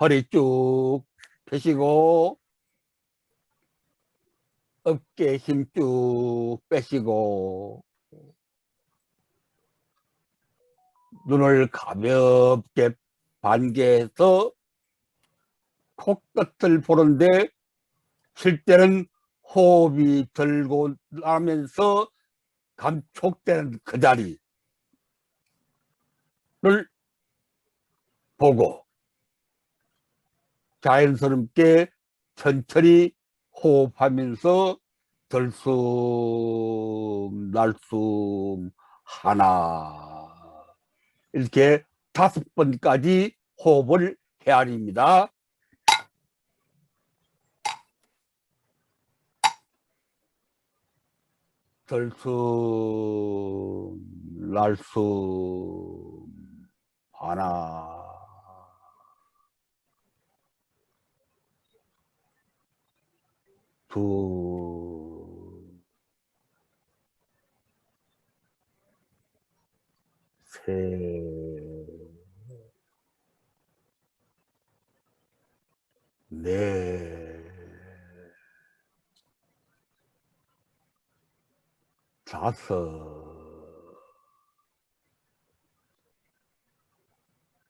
허리 쭉 펴시고 어깨 힘 쭉 빼시고 눈을 가볍게 반개해서 코끝을 보는데 쉴 때는 호흡이 들고 나면서 감촉되는 그 자리를 보고 자연스럽게 천천히 호흡하면서 들숨 날숨 하나 이렇게 5번까지 호흡을 헤아립니다. 들숨 날숨 하나 둘 셋 넷 다섯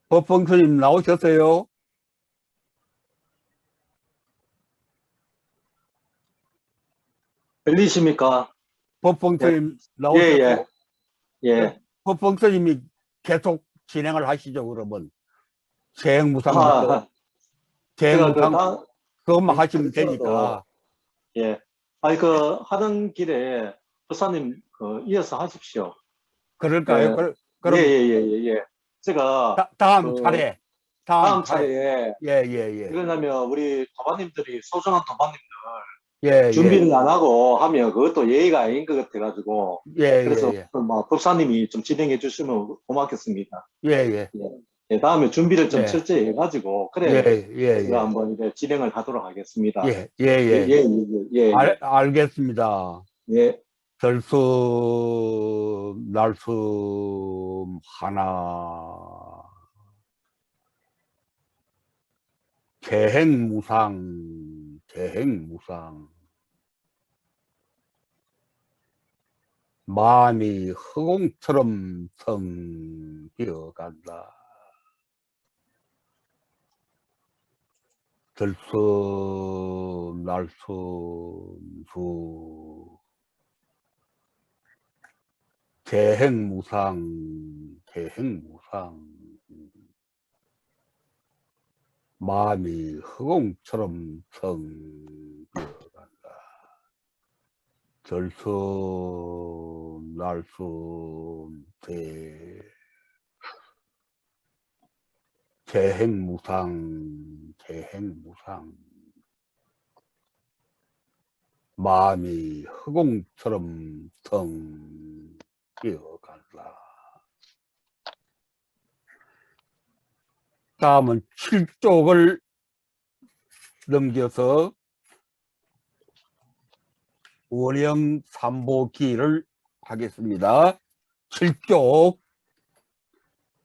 법봉스님 나오셨어요? 들리십니까? 법봉스님 예, 나오셨어요? 예. 법봉스님이 계속 진행을 하시죠. 그러면 재행무상부터 제가 재행무상 그것만 하시면 그렇더라도, 되니까. 예. 하던 길에 부사님, 이어서 하십시오. 그럴까요? 예, 그럼 제가, 다음 차례 다음 차례에, 예예예 그러냐면, 우리 도마님들이, 소중한 도마님들, 예, 준비를 안 하고 하면 그것도 예의가 아닌 것 같아가지고, 그래서, 예. 법사님이 좀 진행해 주시면 고맙겠습니다. 예, 예. 예, 다음에 준비를 좀 예. 철저히 해가지고, 예, 그래, 예, 제가 예. 한번 이제 진행을 하도록 하겠습니다. 예, 예, 예. 예. 알겠습니다. 예. 들숨, 날숨, 하나. 재행무상, 재행무상. 마음이 허공처럼 성되어간다. 들숨, 날숨, 수. 재행무상, 재행무상. 마음이 허공처럼 성되어간다. 들숨, 날숨, 재행무상, 재행무상. 마음이 허공처럼 성되어간다. 다음은 7쪽을 넘겨서 원형 삼보기를 하겠습니다. 7쪽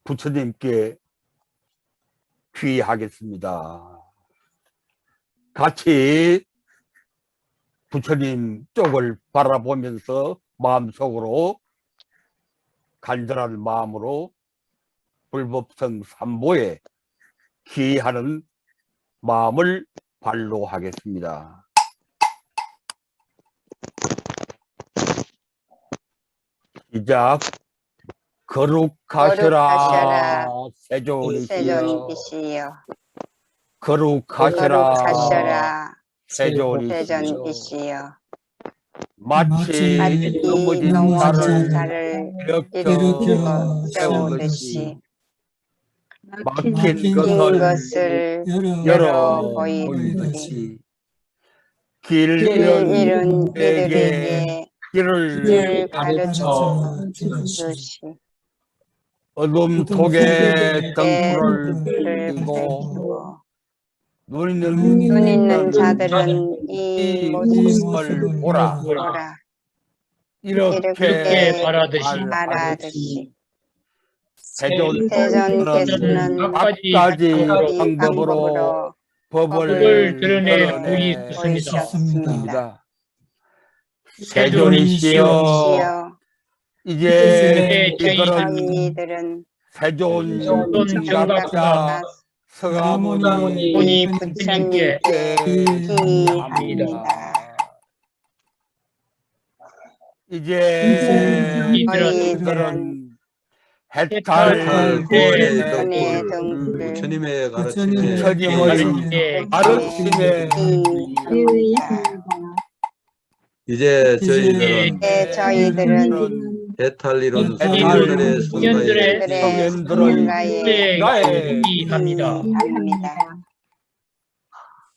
부처님께 귀하겠습니다. 같이 부처님 쪽을 바라보면서 마음속으로 간절한 마음으로 불법성 삼보에 귀하는 마음을 발로하겠습니다. 시작. 거룩하시라 세존이시여. 거룩하시라 세존이시여. 마치 넘어진 자를 일으켜 세우듯이 막힌 것을 열어 보이듯이 길 잃은 이들에게 길을 가르쳐 주듯이 어둠 속에 등불을 켜고 눈 있는 자들은 이 모습을 보라. 이렇게 바라듯이 세존께서는 각가지 방법으로 법을 드러내 보이셨습니다. 세존이시여, 이제 저희들은 세존 정각과 서가모니 부처님께 기합니다. 이제 저희들은 해탈 구원의 등불 부처님의 부처님의 가르침에 가르침에 이제 저희들은 해탈이론 성현들의 성현들의 합니다.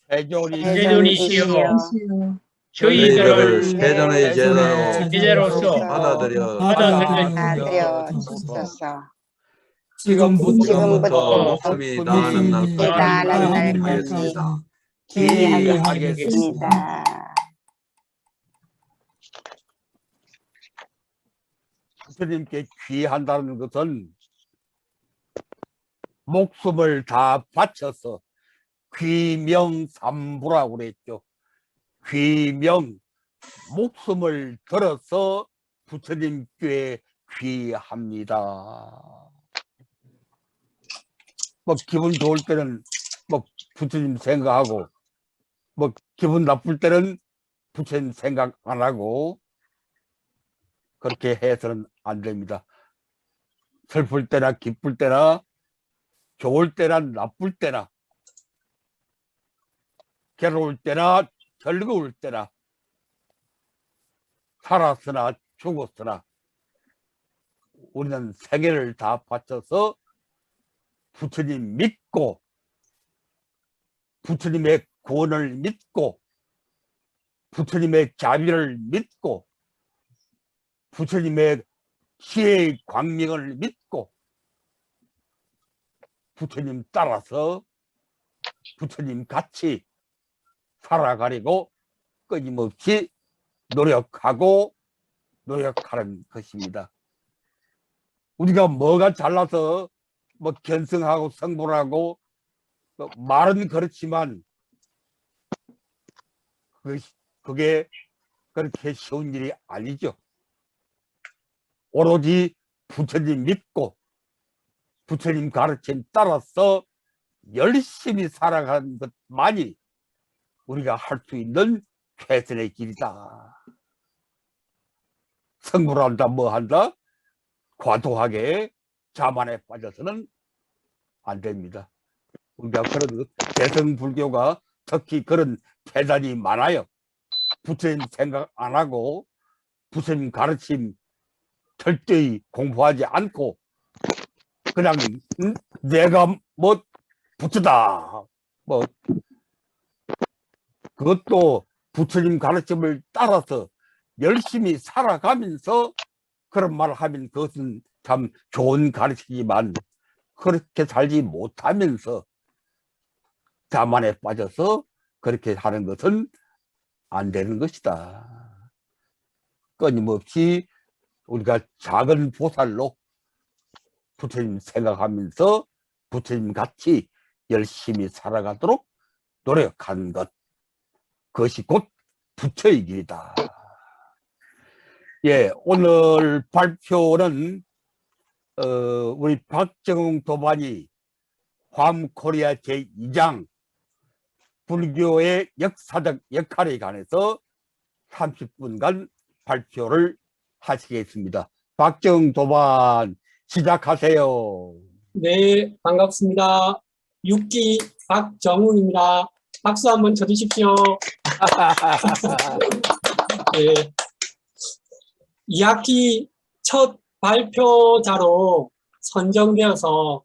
세존이시여, 저희들을 세존의 제자로서 받아들여 주소서. 지금부터 목숨이 다하는 날까지 하겠습니다. 기하겠습니다. 부처님께 귀한다는 것은 목숨을 다 바쳐서 귀명삼부라고 그랬죠. 귀명, 목숨을 걸어서 부처님께 귀합니다. 뭐 기분 좋을 때는 뭐 부처님 생각하고, 뭐 기분 나쁠 때는 부처님 생각 안 하고, 그렇게 해서는 안 됩니다. 슬플 때나 기쁠 때나 좋을 때나 나쁠 때나 괴로울 때나 즐거울 때나 살았으나 죽었으나 우리는 세계를 다 바쳐서 부처님 믿고 부처님의 구원을 믿고 부처님의 자비를 믿고 부처님의 지혜의 광명을 믿고 부처님 따라서 부처님 같이 살아가려고 끊임없이 노력하는 것입니다. 우리가 뭐가 잘나서 뭐 견성하고 성불하고 말은 그렇지만 그게 그렇게 쉬운 일이 아니죠. 오로지 부처님 믿고 부처님 가르침 따라서 열심히 살아가는 것만이 우리가 할 수 있는 최선의 길이다. 성불한다 뭐한다 과도하게 자만에 빠져서는 안 됩니다. 우리가 그런 대성불교가 특히 그런 폐단이 많아요. 부처님 생각 안 하고 부처님 가르침 철저히 공부하지 않고 그냥 내가 뭐 부처다 뭐 그것도 부처님 가르침을 따라서 열심히 살아가면서 그런 말을 하면 그것은 참 좋은 가르치지만 그렇게 살지 못하면서 자만에 빠져서 그렇게 하는 것은 안 되는 것이다. 끊임없이 우리가 작은 보살로 부처님 생각하면서 부처님 같이 열심히 살아가도록 노력하는 것, 그것이 곧 부처의 길이다. 예, 오늘 발표는 우리 박정웅 도반이 화엄코리아 제2장 불교의 역사적 역할에 관해서 30분간 발표를 하시겠습니다. 박정웅 도반 시작하세요. 네, 반갑습니다. 6기 박정웅입니다. 박수 한번 쳐주십시오. 네. 2학기 첫 발표자로 선정되어서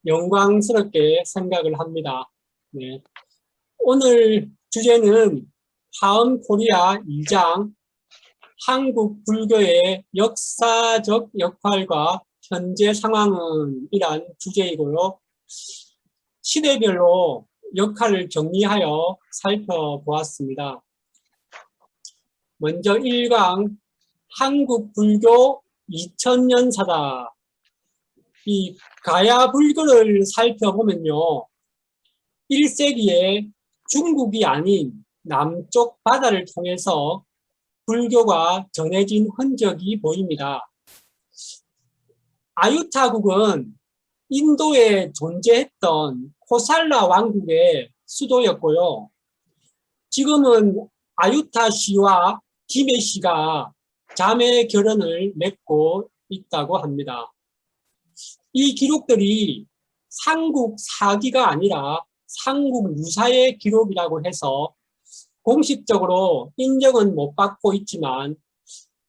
영광스럽게 생각을 합니다. 네. 오늘 주제는 화엄코리아 2장 한국 불교의 역사적 역할과 현재 상황은 이란 주제이고요. 시대별로 역할을 정리하여 살펴보았습니다. 먼저 1강 한국 불교 2000년 사다. 이 가야 불교를 살펴보면요. 1세기에 중국이 아닌 남쪽 바다를 통해서 불교가 전해진 흔적이 보입니다. 아유타국은 인도에 존재했던 코살라 왕국의 수도였고요. 지금은 아유타시와 김해시가 자매 결연을 맺고 있다고 합니다. 이 기록들이 삼국 사기가 아니라 삼국 유사의 기록이라고 해서 공식적으로 인정은 못 받고 있지만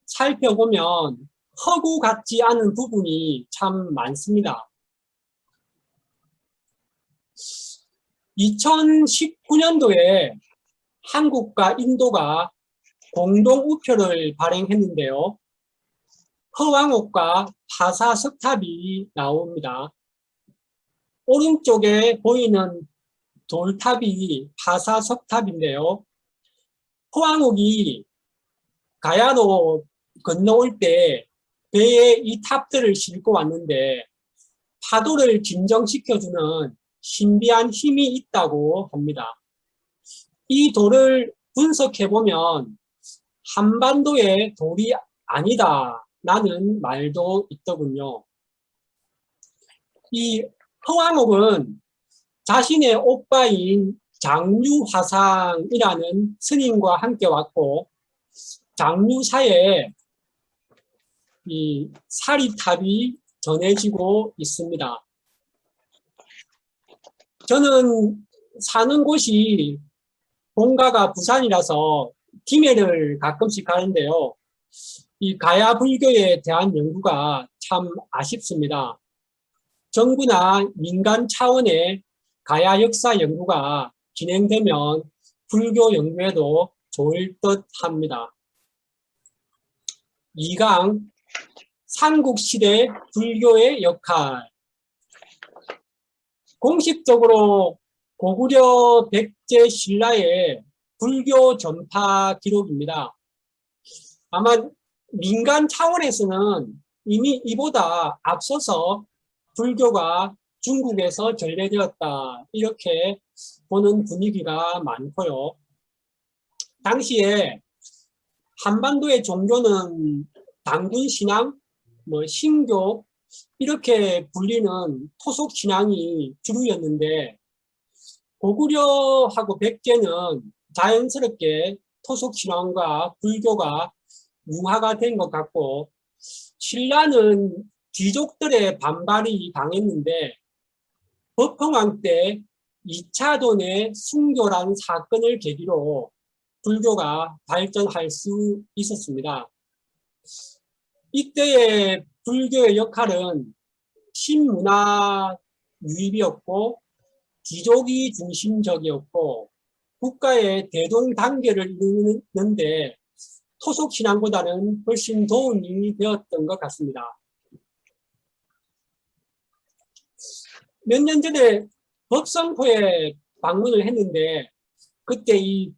살펴보면 허구 같지 않은 부분이 참 많습니다. 2019년도에 한국과 인도가 공동 우표를 발행했는데요. 허왕옥과 파사석탑이 나옵니다. 오른쪽에 보이는 돌탑이 파사석탑인데요. 허왕옥이 가야로 건너올 때 배에 이 탑들을 싣고 왔는데 파도를 진정시켜주는 신비한 힘이 있다고 합니다. 이 돌을 분석해보면 한반도의 돌이 아니다 라는 말도 있더군요. 이 허왕옥은 자신의 오빠인 장류화상이라는 스님과 함께 왔고 장류사에 이 사리탑이 전해지고 있습니다. 저는 사는 곳이 본가가 부산이라서 김해를 가끔씩 가는데요. 이 가야 불교에 대한 연구가 참 아쉽습니다. 정부나 민간 차원의 가야 역사 연구가 진행되면 불교 연구에도 좋을 듯 합니다. 2강 삼국시대 불교의 역할. 공식적으로 고구려 백제 신라의 불교 전파 기록입니다. 아마 민간 차원에서는 이미 이보다 앞서서 불교가 중국에서 전래되었다 이렇게 보는 분위기가 많고요. 당시에 한반도의 종교는 당군신앙, 신교 이렇게 불리는 토속신앙이 주류였는데 고구려하고 백제는 자연스럽게 토속신앙과 불교가 융화가 된 것 같고 신라는 귀족들의 반발이 강했는데 법흥왕 때 2차 돈의 순교란 사건을 계기로 불교가 발전할 수 있었습니다. 이때의 불교의 역할은 신문화 유입이었고 귀족이 중심적이었고 국가의 대동단계를 이루는데 토속신앙보다는 훨씬 도움이 되었던 것 같습니다. 몇 년 전에 법성포에 방문을 했는데 그때 이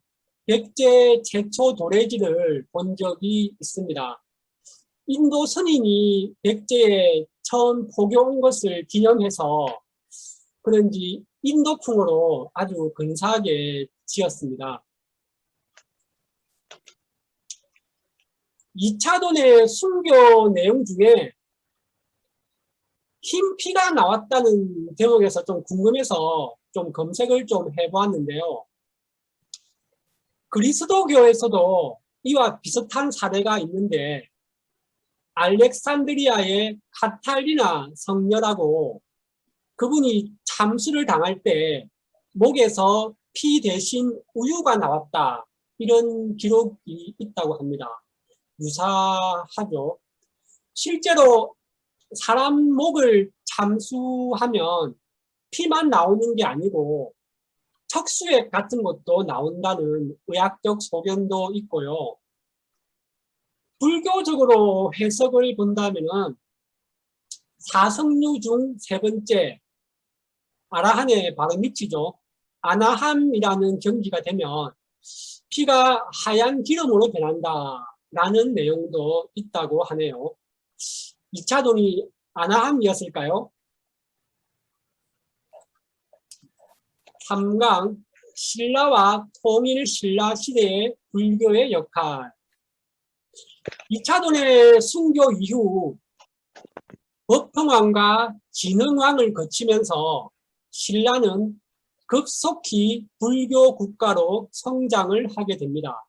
백제 최초 도래지를 본 적이 있습니다. 인도 스님이 백제에 처음 포교 온 것을 기념해서 그런지 인도풍으로 아주 근사하게 지었습니다. 2차 돈의 순교 내용 중에 흰 피가 나왔다는 대목에서 좀 궁금해서 좀 검색을 좀 해보았는데요. 그리스도교에서도 이와 비슷한 사례가 있는데 알렉산드리아의 카탈리나 성녀라고 그분이 참수를 당할 때 목에서 피 대신 우유가 나왔다 이런 기록이 있다고 합니다. 유사하죠. 실제로 사람 목을 참수하면 피만 나오는 게 아니고 척수액 같은 것도 나온다는 의학적 소견도 있고요. 불교적으로 해석을 본다면 사성류 중 세 번째 아라한의 바로 밑이죠. 아나함이라는 경지가 되면 피가 하얀 기름으로 변한다 라는 내용도 있다고 하네요. 2차 돈이 아나함이었을까요? 3강 신라와 통일 신라 시대의 불교의 역할. 2차돈의 순교 이후 법흥왕과 진흥왕을 거치면서 신라는 급속히 불교 국가로 성장을 하게 됩니다.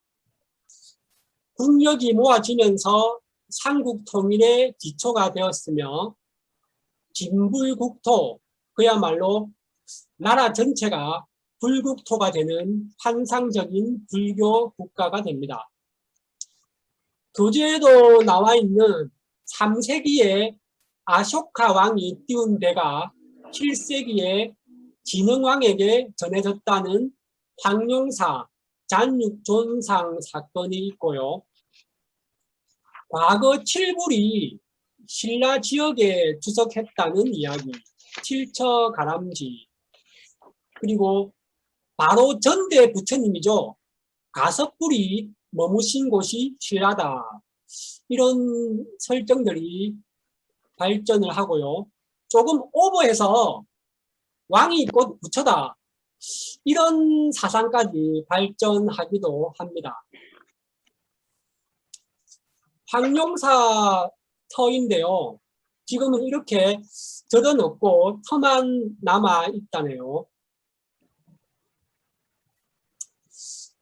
국력이 모아지면서 삼국 통일의 기초가 되었으며 진불국토, 그야말로 나라 전체가 불국토가 되는 환상적인 불교 국가가 됩니다. 교재에도 나와 있는 3세기에 아쇼카 왕이 띄운 배가 7세기에 진흥왕에게 전해졌다는 황룡사 잔육존상 사건이 있고요. 과거 칠불이 신라 지역에 주석했다는 이야기, 칠처가람지, 그리고 바로 전대 부처님이죠. 가섭불이 머무신 곳이 신라다. 이런 설정들이 발전을 하고요. 조금 오버해서 왕이 곧 부처다. 이런 사상까지 발전하기도 합니다. 황룡사 터인데요. 지금은 이렇게 젖어놓고 터만 남아 있다네요.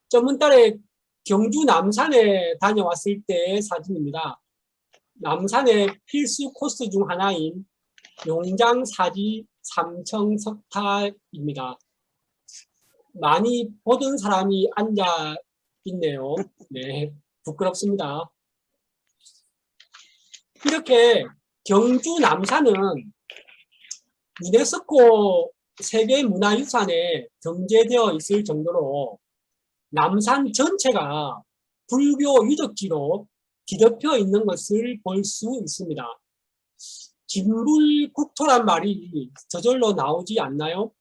저번달에 경주 남산에 다녀왔을 때의 사진입니다. 남산의 필수 코스 중 하나인 용장사지 삼청석탑입니다. 많이 보던 사람이 앉아 있네요. 네, 부끄럽습니다. 이렇게 경주 남산은 유네스코 세계문화유산에 등재되어 있을 정도로 남산 전체가 불교 유적지로 뒤덮여 있는 것을 볼 수 있습니다. 진불국토란 말이 저절로 나오지 않나요?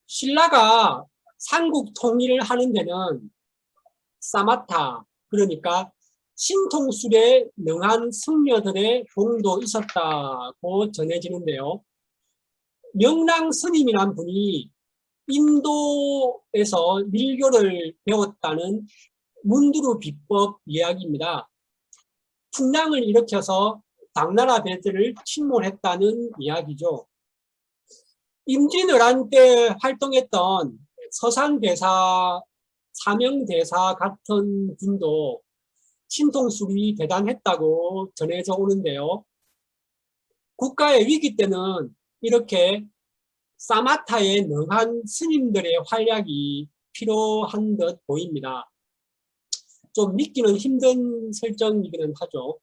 신라가 삼국 통일을 하는 데는 사마타, 그러니까 신통술에 능한 승려들의 공도 있었다고 전해지는데요. 명랑 스님이란 분이 인도에서 밀교를 배웠다는 문두루 비법 이야기입니다. 풍랑을 일으켜서 당나라 배들을 침몰했다는 이야기죠. 임진왜란 때 활동했던 서산대사, 사명대사 같은 분도 신통술이 대단했다고 전해져 오는데요. 국가의 위기 때는 이렇게 사마타에 능한 스님들의 활약이 필요한 듯 보입니다. 좀 믿기는 힘든 설정이기는 하죠.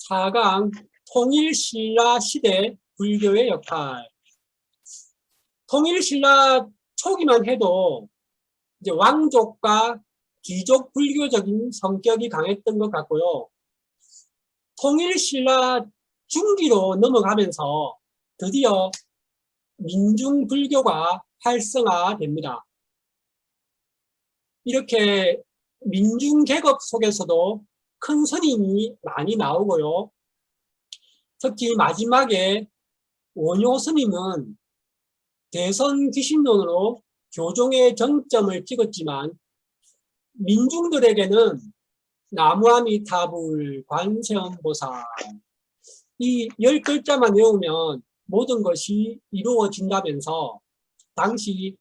4강 통일신라 시대 불교의 역할. 통일신라 초기만 해도 이제 왕족과 귀족 불교적인 성격이 강했던 것 같고요. 통일신라 중기로 넘어가면서 드디어 민중불교가 활성화됩니다. 이렇게 민중계급 속에서도 큰 스님이 많이 나오고요. 특히 마지막에 원효 스님은 대선 귀신론으로 교종의 정점을 찍었지만 민중들에게는 나무아미타불, 관세음보살 이 10글자만 외우면 모든 것이 이루어진다면서 당시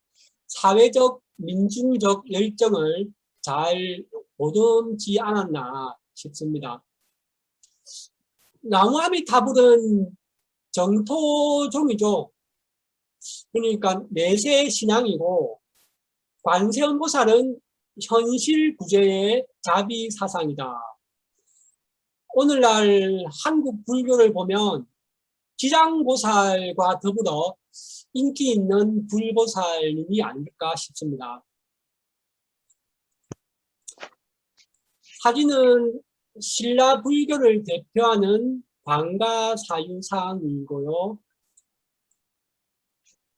사회적 민중적 열정을 잘 보듬지 않았나 싶습니다. 나무아미타불은 정토종이죠. 그러니까 내세 신앙이고 관세음보살은 현실 구제의 자비 사상이다. 오늘날 한국 불교를 보면 지장보살과 더불어 인기 있는 불보살님이 아닐까 싶습니다. 사진은 신라 불교를 대표하는 방가사유상이고요.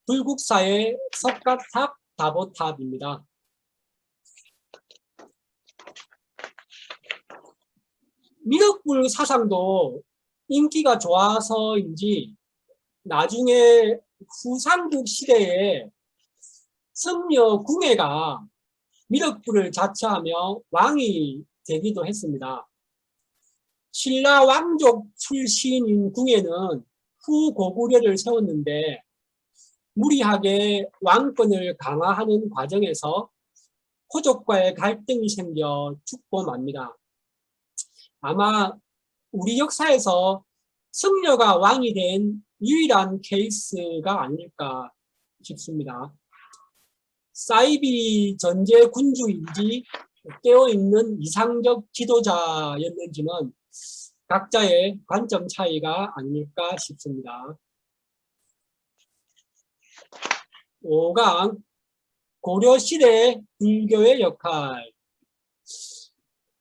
불국사의 석가탑, 다보탑입니다. 미륵불 사상도 인기가 좋아서인지 나중에 후삼국 시대에 승려 궁예가 미륵불을 자처하며 왕이 되기도 했습니다. 신라 왕족 출신인 궁예는 후고구려를 세웠는데 무리하게 왕권을 강화하는 과정에서 호족과의 갈등이 생겨 죽고 맙니다. 아마 우리 역사에서 승려가 왕이 된 유일한 케이스가 아닐까 싶습니다. 사이비 전제 군주인지 깨어있는 이상적 지도자였는지는 각자의 관점 차이가 아닐까 싶습니다. 5강 고려시대 불교의 역할.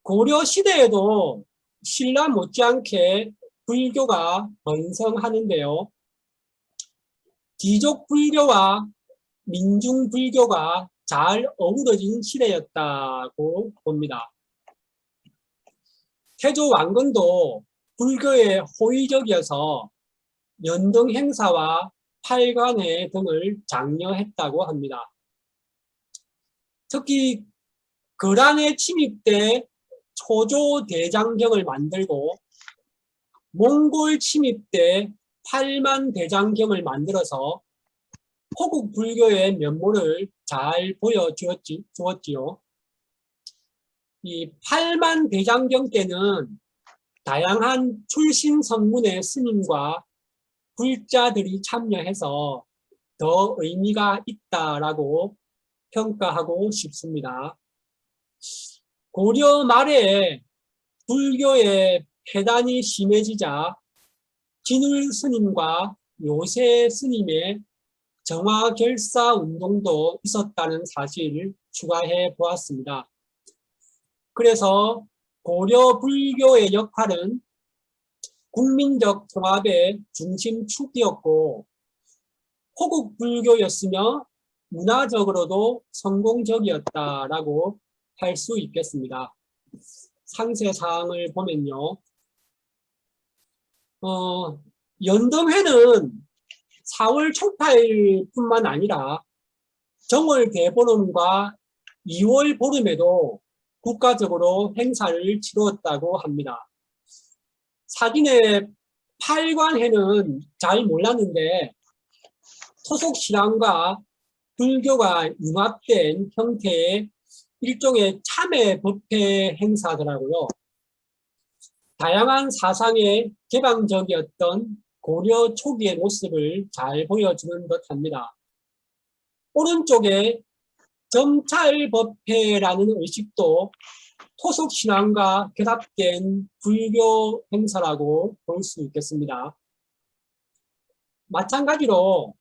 고려시대에도 신라 못지않게 불교가 번성하는데요. 귀족 불교와 민중 불교가 잘 어우러진 시대였다고 봅니다. 태조 왕건도 불교에 호의적이어서 연등 행사와 팔관회 등을 장려했다고 합니다. 특히 거란의 침입 때 초조 대장경을 만들고 몽골 침입 때 팔만 대장경을 만들어서 호국 불교의 면모를 잘 보여주었지요. 이 팔만 대장경 때는 다양한 출신 성문의 스님과 불자들이 참여해서 더 의미가 있다라고 평가하고 싶습니다. 고려 말에 불교의 폐단이 심해지자 진울 스님과 요새 스님의 정화결사 운동도 있었다는 사실을 추가해 보았습니다. 그래서 고려 불교의 역할은 국민적 통합의 중심축이었고 호국 불교였으며 문화적으로도 성공적이었다라고 할 수 있겠습니다. 상세 사항을 보면요. 연등회는 4월 초파일뿐만 아니라 정월 대보름과 2월 보름에도 국가적으로 행사를 치루었다고 합니다. 사진의 팔관회는 잘 몰랐는데 토속신앙과 불교가 융합된 형태의 일종의 참회 법회 행사더라고요. 다양한 사상의 개방적이었던 고려 초기의 모습을 잘 보여주는 듯합니다. 오른쪽에 점찰법회라는 의식도 토속신앙과 결합된 불교 행사라고 볼 수 있겠습니다. 마찬가지로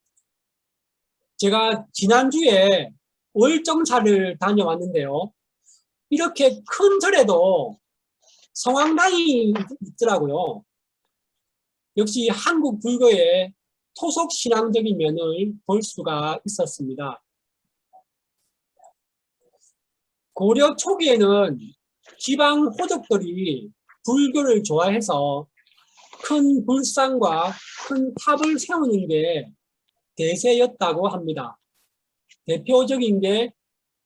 제가 지난주에 월정사를 다녀왔는데요. 이렇게 큰 절에도 성황당이 있더라고요. 역시 한국 불교의 토속신앙적인 면을 볼 수가 있었습니다. 고려 초기에는 지방 호족들이 불교를 좋아해서 큰 불상과 큰 탑을 세우는 게 대세였다고 합니다. 대표적인 게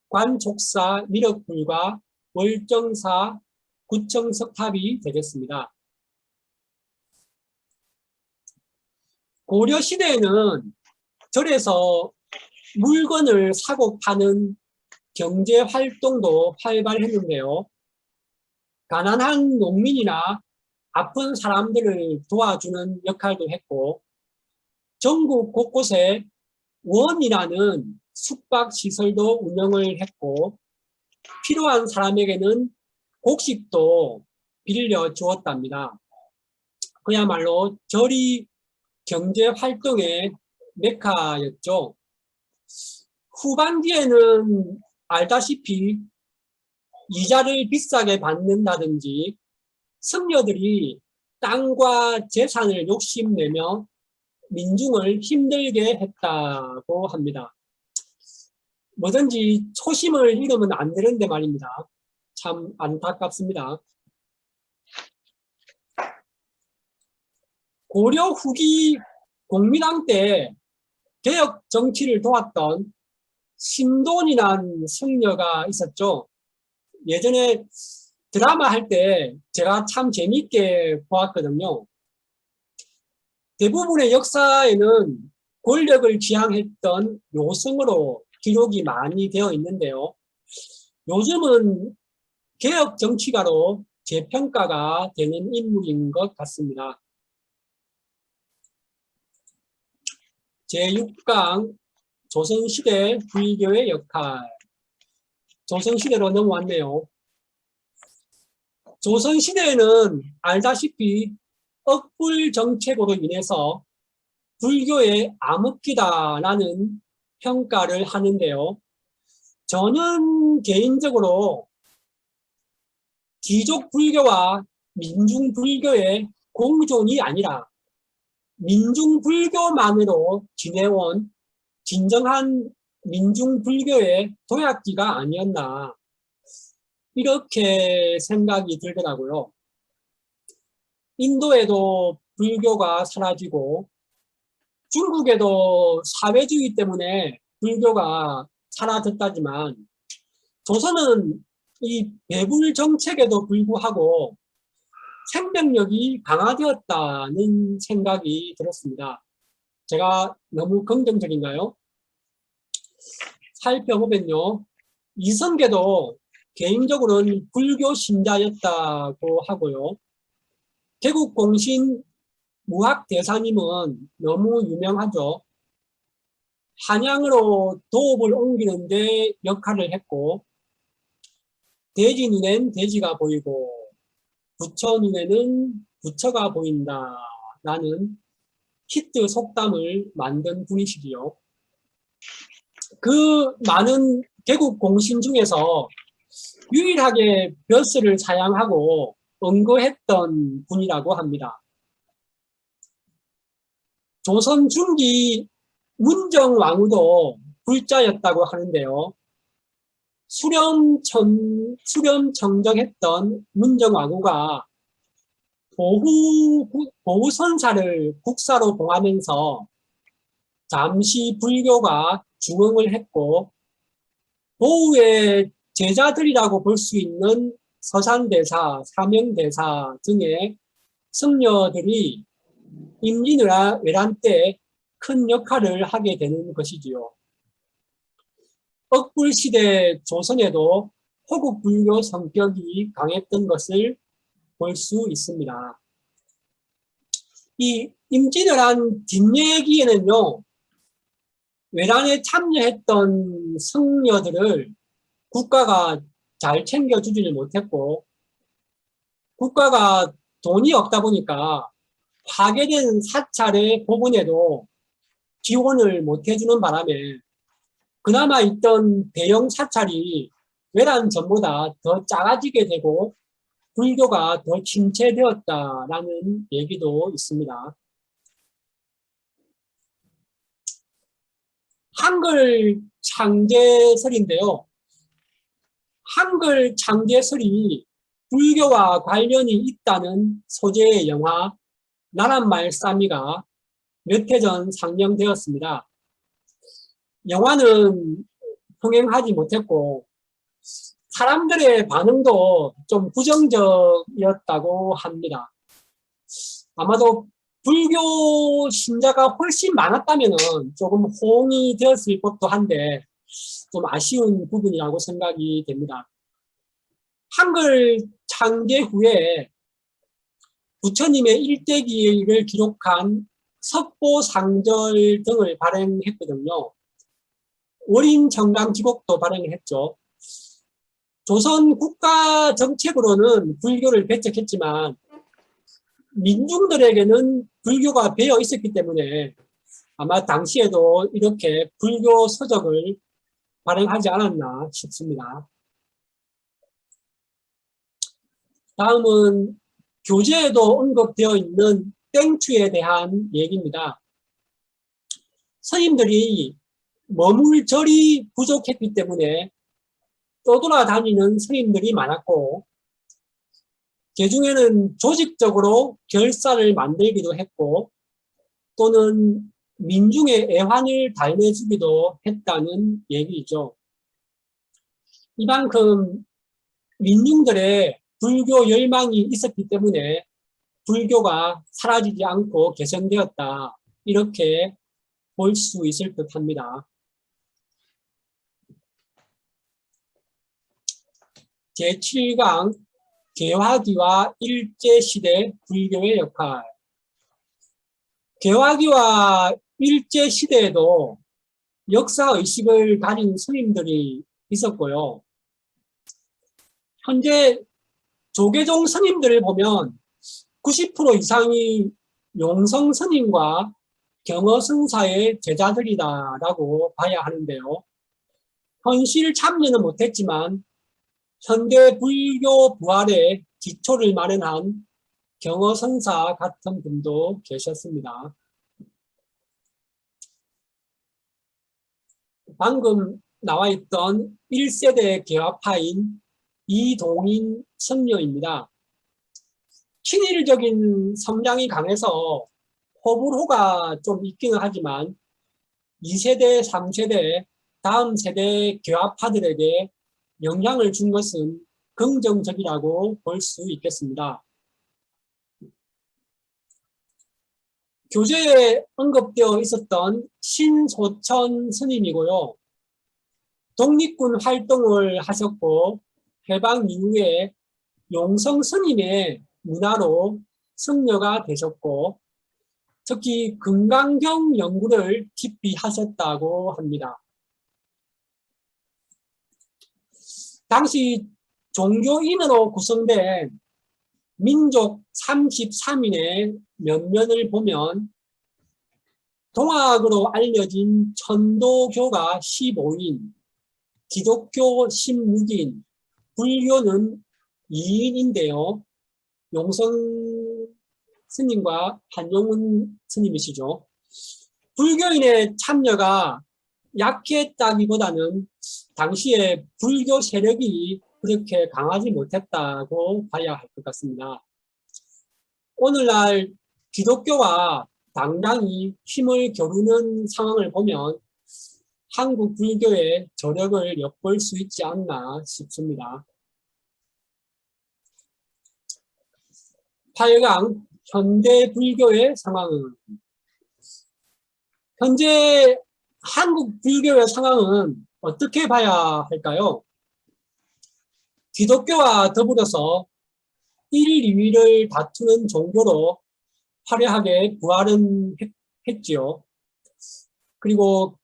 관족사 미륵불과 월정사 구청석탑이 되겠습니다. 고려시대에는 절에서 물건을 사고 파는 경제활동도 활발했는데요. 가난한 농민이나 아픈 사람들을 도와주는 역할도 했고 전국 곳곳에 원이라는 숙박시설도 운영을 했고 필요한 사람에게는 곡식도 빌려주었답니다. 그야말로 절이 경제활동의 메카였죠. 후반기에는 알다시피 이자를 비싸게 받는다든지 승려들이 땅과 재산을 욕심내며 민중을 힘들게 했다고 합니다. 뭐든지 초심을 잃으면 안 되는데 말입니다. 참 안타깝습니다. 고려 후기 공민왕 때 개혁 정치를 도왔던 신돈이라는 승려가 있었죠. 예전에 드라마 할 때 제가 참 재미있게 보았거든요. 대부분의 역사에는 권력을 지향했던 요승으로 기록이 많이 되어 있는데요. 요즘은 개혁 정치가로 재평가가 되는 인물인 것 같습니다. 제6강 조선시대 불교의 역할. 조선시대로 넘어왔네요. 조선시대에는 알다시피 억불 정책으로 인해서 불교의 암흑기다라는 평가를 하는데요. 저는 개인적으로 귀족 불교와 민중 불교의 공존이 아니라 민중 불교만으로 지내온 진정한 민중 불교의 도약기가 아니었나 이렇게 생각이 들더라고요. 인도에도 불교가 사라지고 중국에도 사회주의 때문에 불교가 사라졌다지만 조선은 이 배불 정책에도 불구하고 생명력이 강화되었다는 생각이 들었습니다. 제가 너무 긍정적인가요? 살펴보면요. 이성계도 개인적으로는 불교 신자였다고 하고요. 개국공신 무학대사님은 너무 유명하죠. 한양으로 도읍을 옮기는 데 역할을 했고 돼지 눈엔 돼지가 보이고 부처 눈에는 부처가 보인다 라는 히트 속담을 만든 분이시지요. 그 많은 개국 공신 중에서 유일하게 벼슬을 사양하고 언거했던 분이라고 합니다. 조선 중기 문정왕후도 불자였다고 하는데요. 수렴청정했던 문정왕후가 보후선사를 국사로 봉하면서 잠시 불교가 중흥을 했고 보후의 제자들이라고 볼 수 있는 서산대사, 사명대사 등의 승려들이 임진왜란 때 큰 역할을 하게 되는 것이지요. 억불시대 조선에도 호국 불교 성격이 강했던 것을 볼 수 있습니다. 이 임진왜란 뒷얘기에는요, 외란에 참여했던 승려들을 국가가 잘 챙겨주지를 못했고, 국가가 돈이 없다 보니까 파괴된 사찰의 부분에도 지원을 못해주는 바람에 그나마 있던 대형 사찰이 외란 전보다 더 작아지게 되고 불교가 더 침체되었다라는 얘기도 있습니다. 한글 창제설인데요. 한글 창제설이 불교와 관련이 있다는 소재의 영화 나란말싸미가 몇 해 전 상영되었습니다. 영화는 흥행하지 못했고 사람들의 반응도 좀 부정적이었다고 합니다. 아마도 불교 신자가 훨씬 많았다면 조금 호응이 되었을 법도 한데 좀 아쉬운 부분이라고 생각이 됩니다. 한글 창제 후에 부처님의 일대기를 기록한 석보상절 등을 발행했거든요. 월인청강지곡도 발행을 했죠. 조선 국가 정책으로는 불교를 배척했지만 민중들에게는 불교가 배어 있었기 때문에 아마 당시에도 이렇게 불교 서적을 발행하지 않았나 싶습니다. 다음은 교재에도 언급되어 있는 땡추에 대한 얘기입니다. 스님들이 머물 절이 부족했기 때문에 떠돌아다니는 스님들이 많았고 개중에는 조직적으로 결사를 만들기도 했고 또는 민중의 애환을 달래주기도 했다는 얘기죠. 이만큼 민중들의 불교 열망이 있었기 때문에 불교가 사라지지 않고 개선되었다. 이렇게 볼 수 있을 듯 합니다. 제7강 개화기와 일제시대 불교의 역할. 개화기와 일제시대에도 역사의식을 가진 스님들이 있었고요. 현재 조계종 스님들을 보면 90% 이상이 용성 스님과 경허승사의 제자들이다라고 봐야 하는데요. 현실 참여는 못했지만 현대 불교 부활의 기초를 마련한 경허선사 같은 분도 계셨습니다. 방금 나와 있던 1세대 개화파인 이동인 선녀입니다. 친일적인 성향이 강해서 호불호가 좀 있기는 하지만 2세대, 3세대, 다음 세대 개화파들에게 영향을 준 것은 긍정적이라고 볼 수 있겠습니다. 교재에 언급되어 있었던 신소천 스님이고요. 독립군 활동을 하셨고 해방 이후에 용성 스님의 문화로 승려가 되셨고 특히 금강경 연구를 깊이 하셨다고 합니다. 당시 종교인으로 구성된 민족 33인의 면면을 보면 동학으로 알려진 천도교가 15인, 기독교 16인, 불교는 2인인데요. 용성 스님과 한용운 스님이시죠. 불교인의 참여가 약했다기보다는 당시에 불교 세력이 그렇게 강하지 못했다고 봐야 할 것 같습니다. 오늘날 기독교와 당당히 힘을 겨루는 상황을 보면 한국 불교의 저력을 엿볼 수 있지 않나 싶습니다. 8강 현대 불교의 상황은 현재 한국 불교의 상황은 어떻게 봐야 할까요? 기독교와 더불어서 1, 2위를 다투는 종교로 화려하게 부활은 했지요. 그리고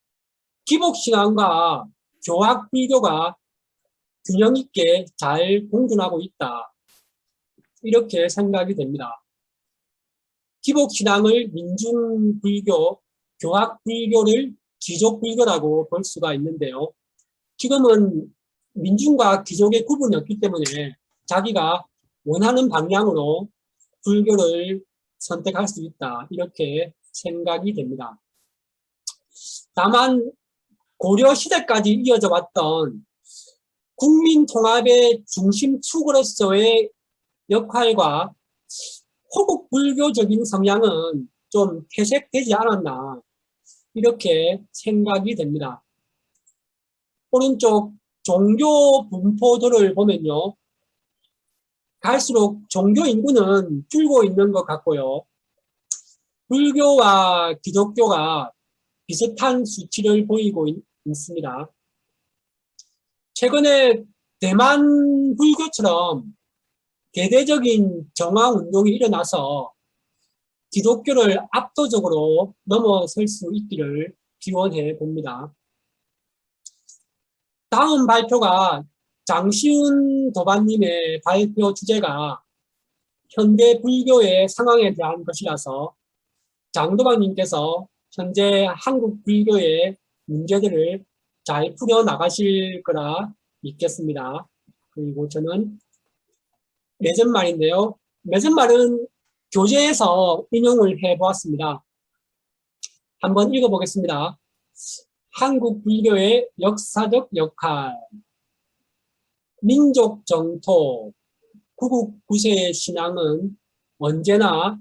기복신앙과 교학불교가 균형 있게 잘 공존하고 있다. 이렇게 생각이 됩니다. 기복신앙을 민중불교, 교학불교를 귀족불교라고 볼 수가 있는데요. 지금은 민중과 귀족의 구분이 없기 때문에 자기가 원하는 방향으로 불교를 선택할 수 있다. 이렇게 생각이 됩니다. 다만 고려시대까지 이어져 왔던 국민통합의 중심축으로서의 역할과 호국 불교적인 성향은 좀 퇴색되지 않았나 이렇게 생각이 됩니다. 오른쪽 종교 분포도를 보면요. 갈수록 종교 인구는 줄고 있는 것 같고요. 불교와 기독교가 비슷한 수치를 보이고 있습니다. 최근에 대만 불교처럼 대대적인 정화운동이 일어나서 기독교를 압도적으로 넘어설 수 있기를 기원해 봅니다. 다음 발표가 장시훈 도반님의 발표 주제가 현대 불교의 상황에 대한 것이라서 장도반님께서 현재 한국 불교의 문제들을 잘 풀어나가실 거라 믿겠습니다. 그리고 저는 매전말인데요. 매전말은 교재에서 인용을 해보았습니다. 한번 읽어보겠습니다. 한국 불교의 역사적 역할, 민족 정토, 구국구세의 신앙은 언제나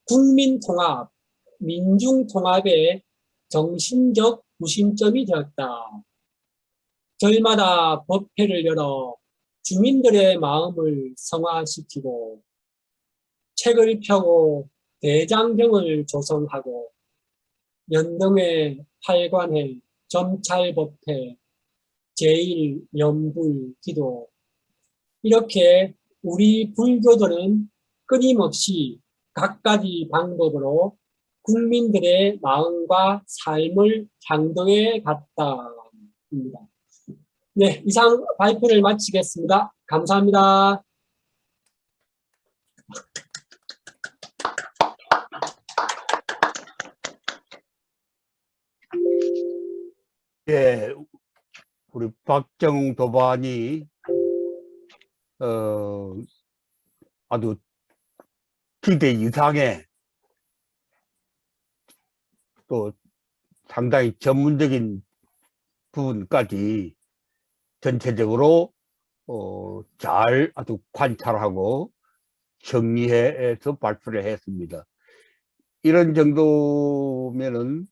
국민통합, 민중통합의 정신적 구심점이 되었다. 절마다 법회를 열어 주민들의 마음을 성화시키고 책을 펴고 대장경을 조성하고 연등회, 팔관회, 점찰법회, 제일, 연불, 기도 이렇게 우리 불교들은 끊임없이 각가지 방법으로 국민들의 마음과 삶을 향도해 갔다입니다. 네, 이상 발표를 마치겠습니다. 감사합니다. 예, 우리 박정웅 도반이 아주 기대 이상의 또 상당히 전문적인 부분까지 전체적으로 잘 아주 관찰하고 정리해서 발표를 했습니다. 이런 정도면은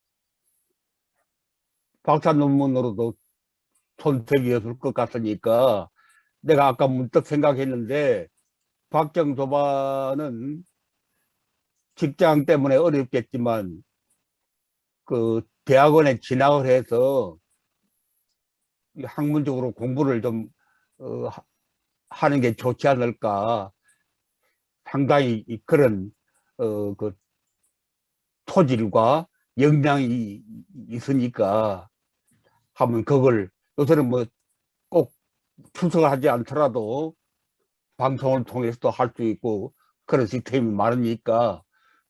박사 논문으로도 손색이었을 것 같으니까 내가 아까 문득 생각했는데 박정도반은 직장 때문에 어렵겠지만 그 대학원에 진학을 해서 학문적으로 공부를 좀 하는 게 좋지 않을까. 상당히 그런 그 토질과 역량이 있으니까 하면 그걸 요새는 뭐 꼭 출석을 하지 않더라도 방송을 통해서도 할 수 있고 그런 시스템이 많으니까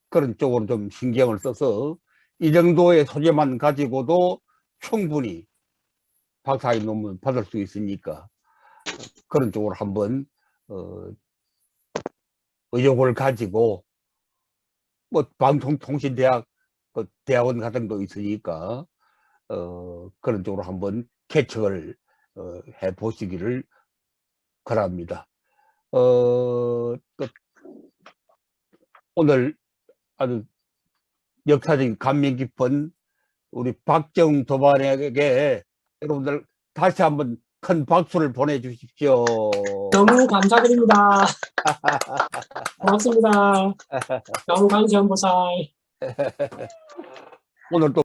그런 쪽으로 좀 신경을 써서 이 정도의 소재만 가지고도 충분히 박사의 논문 받을 수 있으니까 그런 쪽으로 한번 의욕을 가지고 뭐 방송통신대학 대학원 같은 거 있으니까 그런 쪽으로 한번 개척을 해 보시기를 바랍니다. 오늘 아주 역사적인 감명 깊은 우리 박정웅 도반에게 여러분들 다시 한번 큰 박수를 보내주십시오. 너무 감사드립니다. 고맙습니다. 너무 감사합니다. 오늘 또